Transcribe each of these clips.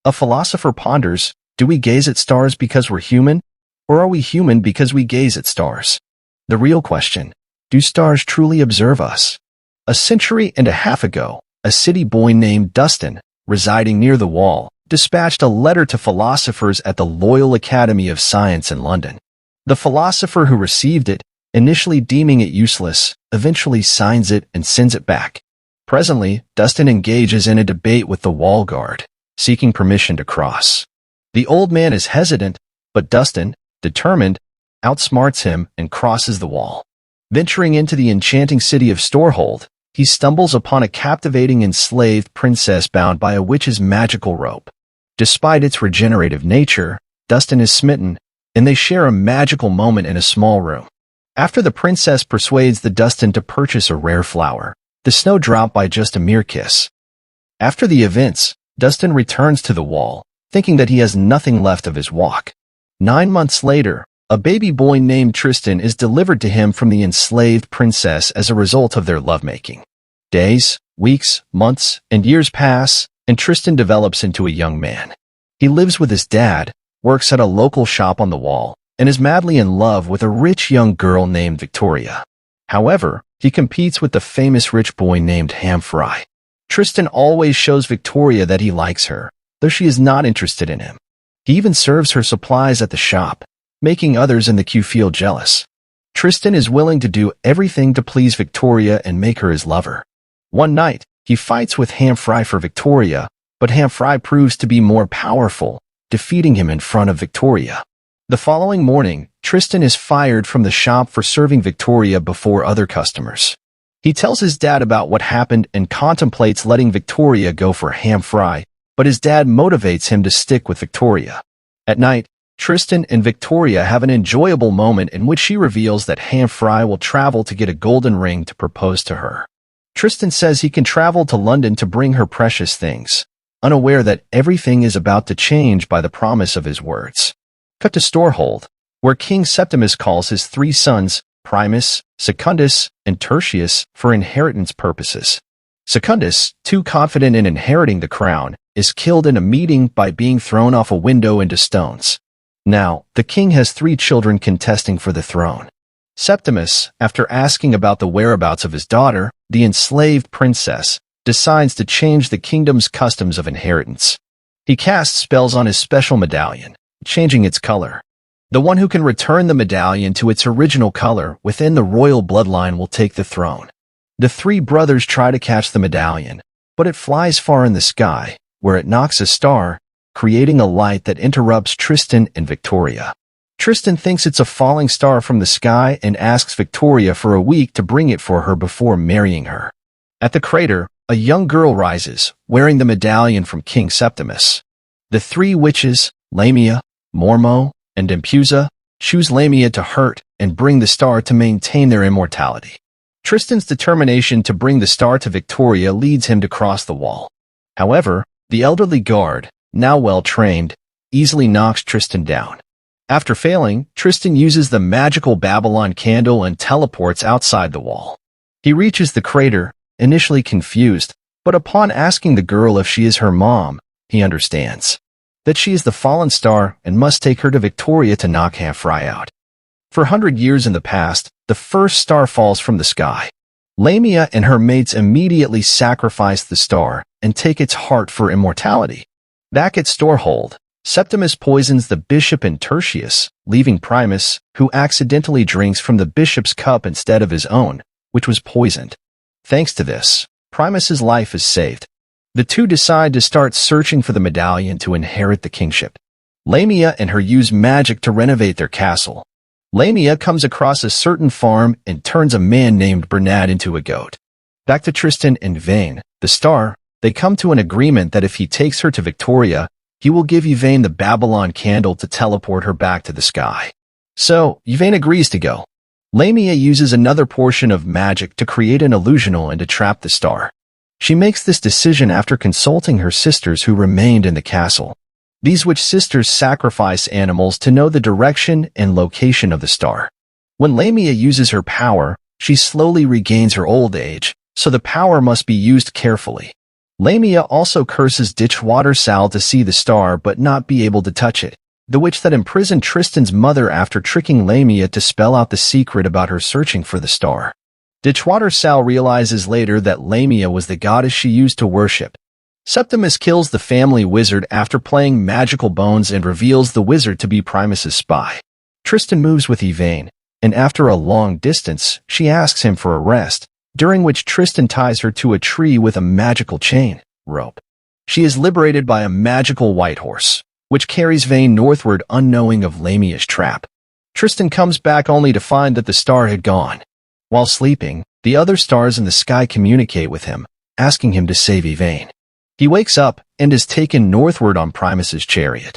A philosopher ponders, do we gaze at stars because we're human, or are we human because we gaze at stars? The real question, do stars truly observe us? A century and a half ago, a city boy named Dustin, residing near the Wall, dispatched a letter to philosophers at the Royal Academy of Science in London. The philosopher who received it, initially deeming it useless, eventually signs it and sends it back. Presently, Dustin engages in a debate with the wall guard, seeking permission to cross. The old man is hesitant, but Dustin, determined, outsmarts him and crosses the wall. Venturing into the enchanting city of Storehold, he stumbles upon a captivating enslaved princess bound by a witch's magical rope. Despite its regenerative nature, Dustin is smitten, and they share a magical moment in a small room. After the princess persuades the Dustin to purchase a rare flower, the snow dropped by just a mere kiss. After the events, Dustin returns to the wall, thinking that he has nothing left of his walk. 9 months later, a baby boy named Tristan is delivered to him from the enslaved princess as a result of their lovemaking. Days, weeks, months, and years pass, and Tristan develops into a young man. He lives with his dad, works at a local shop on the wall, and is madly in love with a rich young girl named Victoria. However, he competes with the famous rich boy named Hamfry. Tristan always shows Victoria that he likes her, though she is not interested in him. He even serves her supplies at the shop, making others in the queue feel jealous. Tristan is willing to do everything to please Victoria and make her his lover. One night, he fights with Hamfry for Victoria, but Hamfry proves to be more powerful, defeating him in front of Victoria. The following morning, Tristan is fired from the shop for serving Victoria before other customers. He tells his dad about what happened and contemplates letting Victoria go for Hamfry, but his dad motivates him to stick with Victoria. At night, Tristan and Victoria have an enjoyable moment in which she reveals that Hamfry will travel to get a golden ring to propose to her. Tristan says he can travel to London to bring her precious things, unaware that everything is about to change by the promise of his words. Cut to Storehold, where King Septimus calls his 3 sons, Primus, Secundus, and Tertius, for inheritance purposes. Secundus, too confident in inheriting the crown, is killed in a meeting by being thrown off a window into stones. Now, the king has 3 children contesting for the throne. Septimus, after asking about the whereabouts of his daughter, the enslaved princess, decides to change the kingdom's customs of inheritance. He casts spells on his special medallion, changing its color. The one who can return the medallion to its original color within the royal bloodline will take the throne. The 3 brothers try to catch the medallion, but it flies far in the sky, where it knocks a star, creating a light that interrupts Tristan and Victoria. Tristan thinks it's a falling star from the sky and asks Victoria for a week to bring it for her before marrying her. At the crater, a young girl rises, wearing the medallion from King Septimus. The 3 witches, Lamia, Mormo, and Empusa, choose Lamia to hurt and bring the star to maintain their immortality. Tristan's determination to bring the star to Victoria leads him to cross the wall. However, the elderly guard, now well-trained, easily knocks Tristan down. After failing, Tristan uses the magical Babylon candle and teleports outside the wall. He reaches the crater, initially confused, but upon asking the girl if she is her mom, he understands that she is the fallen star and must take her to Victoria to knock Hamfry out. For 100 years in the past, the first star falls from the sky. Lamia and her mates immediately sacrifice the star and take its heart for immortality. Back at Storehold, Septimus poisons the bishop and Tertius, leaving Primus, who accidentally drinks from the bishop's cup instead of his own, which was poisoned. Thanks to this, Primus's life is saved. The 2 decide to start searching for the medallion to inherit the kingship. Lamia and her use magic to renovate their castle. Lamia comes across a certain farm and turns a man named Bernard into a goat. Back to Tristan and Yvaine, the star, they come to an agreement that if he takes her to Victoria, he will give Yvaine the Babylon candle to teleport her back to the sky. So, Yvaine agrees to go. Lamia uses another portion of magic to create an illusional and to trap the star. She makes this decision after consulting her sisters who remained in the castle. These witch sisters sacrifice animals to know the direction and location of the star. When Lamia uses her power, she slowly regains her old age, so the power must be used carefully. Lamia also curses Ditchwater Sal to see the star but not be able to touch it, the witch that imprisoned Tristan's mother after tricking Lamia to spell out the secret about her searching for the star. Ditchwater Sal realizes later that Lamia was the goddess she used to worship. Septimus kills the family wizard after playing Magical Bones and reveals the wizard to be Primus's spy. Tristan moves with Yvaine, and after a long distance, she asks him for a rest, during which Tristan ties her to a tree with a magical chain rope. She is liberated by a magical white horse, which carries Yvaine northward unknowing of Lamia's trap. Tristan comes back only to find that the star had gone. While sleeping, the other stars in the sky communicate with him, asking him to save Yvaine. He wakes up and is taken northward on Primus's chariot.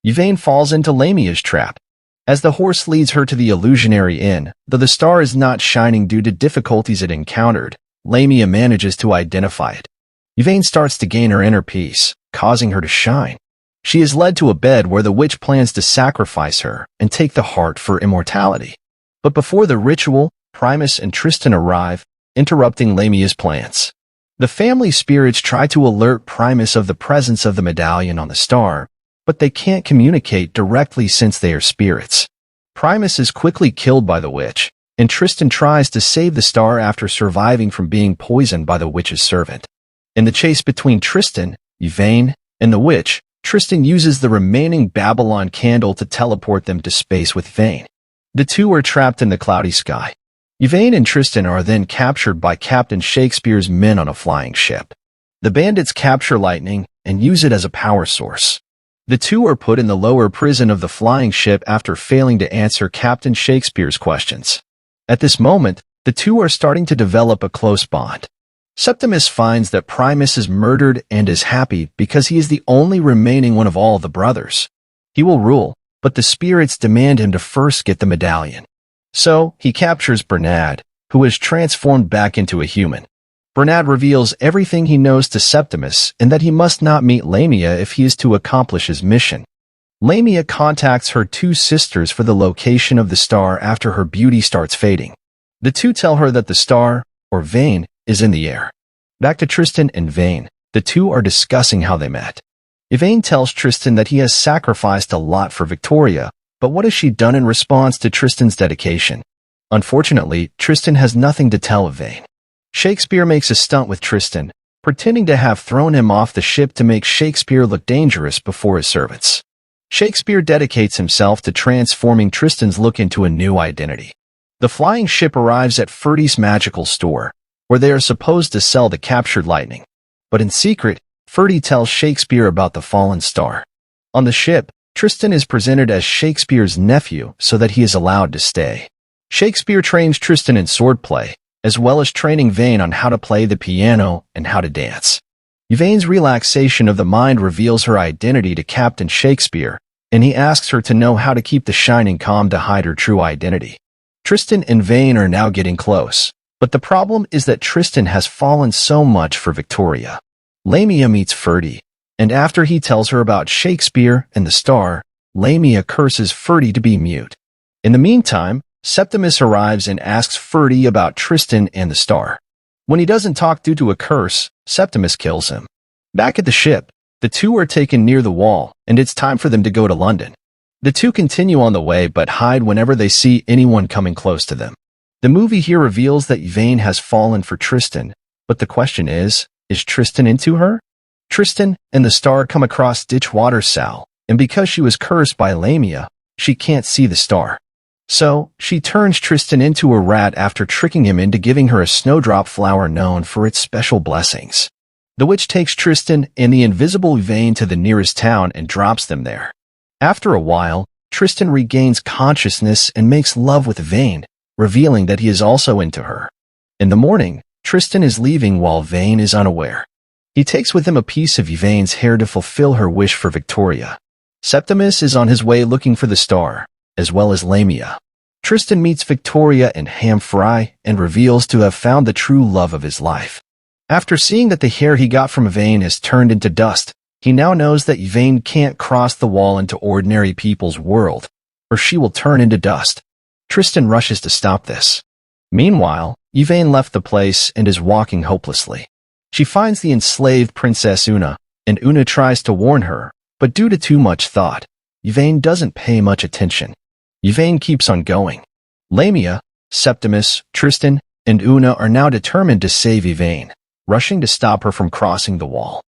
Yvaine falls into Lamia's trap. As the horse leads her to the illusionary inn, though the star is not shining due to difficulties it encountered, Lamia manages to identify it. Yvaine starts to gain her inner peace, causing her to shine. She is led to a bed where the witch plans to sacrifice her and take the heart for immortality. But before the ritual, Primus and Tristan arrive, interrupting Lamia's plans. The family spirits try to alert Primus of the presence of the medallion on the star, but they can't communicate directly since they are spirits. Primus is quickly killed by the witch, and Tristan tries to save the star after surviving from being poisoned by the witch's servant. In the chase between Tristan, Yvaine, and the witch, Tristan uses the remaining Babylon candle to teleport them to space with Yvaine. The two are trapped in the cloudy sky. Yvaine and Tristan are then captured by Captain Shakespeare's men on a flying ship. The bandits capture lightning and use it as a power source. The two are put in the lower prison of the flying ship after failing to answer Captain Shakespeare's questions. At this moment, the two are starting to develop a close bond. Septimus finds that Primus is murdered and is happy because he is the only remaining one of all the brothers. He will rule, but the spirits demand him to first get the medallion. So, he captures Bernad, who is transformed back into a human. Bernad reveals everything he knows to Septimus and that he must not meet Lamia if he is to accomplish his mission. Lamia contacts her two sisters for the location of the star after her beauty starts fading. The two tell her that the star, or Yvaine, is in the air. Back to Tristan and Yvaine, the two are discussing how they met. Yvaine tells Tristan that he has sacrificed a lot for Victoria, but what has she done in response to Tristan's dedication? Unfortunately, Tristan has nothing to tell Yvaine. Shakespeare makes a stunt with Tristan, pretending to have thrown him off the ship to make Shakespeare look dangerous before his servants. Shakespeare dedicates himself to transforming Tristan's look into a new identity. The flying ship arrives at Ferdy's magical store, where they are supposed to sell the captured lightning. But in secret, Ferdy tells Shakespeare about the fallen star. On the ship, Tristan is presented as Shakespeare's nephew so that he is allowed to stay. Shakespeare trains Tristan in swordplay, as well as training Yvaine on how to play the piano and how to dance. Yvaine's relaxation of the mind reveals her identity to Captain Shakespeare, and he asks her to know how to keep the shining calm to hide her true identity. Tristan and Yvaine are now getting close, but the problem is that Tristan has fallen so much for Victoria. Lamia meets Ferdy, and after he tells her about Shakespeare and the star, Lamia curses Ferdy to be mute. In the meantime, Septimus arrives and asks Ferdy about Tristan and the star. When he doesn't talk due to a curse, Septimus kills him. Back at the ship, the two are taken near the wall, and it's time for them to go to London. The two continue on the way but hide whenever they see anyone coming close to them. The movie here reveals that Yvaine has fallen for Tristan, but the question is Tristan into her? Tristan and the star come across Ditchwater Sal, and because she was cursed by Lamia, she can't see the star. So, she turns Tristan into a rat after tricking him into giving her a snowdrop flower known for its special blessings. The witch takes Tristan and the invisible Yvaine to the nearest town and drops them there. After a while, Tristan regains consciousness and makes love with Yvaine, revealing that he is also into her. In the morning, Tristan is leaving while Yvaine is unaware. He takes with him a piece of Yvaine's hair to fulfill her wish for Victoria. Septimus is on his way looking for the star, as well as Lamia. Tristan meets Victoria and ham fry and reveals to have found the true love of his life. After seeing that the hair he got from Yvaine has turned into dust, he now knows that Yvaine can't cross the wall into ordinary people's world, or she will turn into dust. Tristan rushes to stop this. Meanwhile, Yvaine left the place and is walking hopelessly. She finds the enslaved Princess Una, and Una tries to warn her, but due to too much thought, Yvaine doesn't pay much attention. Yvaine keeps on going. Lamia, Septimus, Tristan, and Una are now determined to save Yvaine, rushing to stop her from crossing the wall.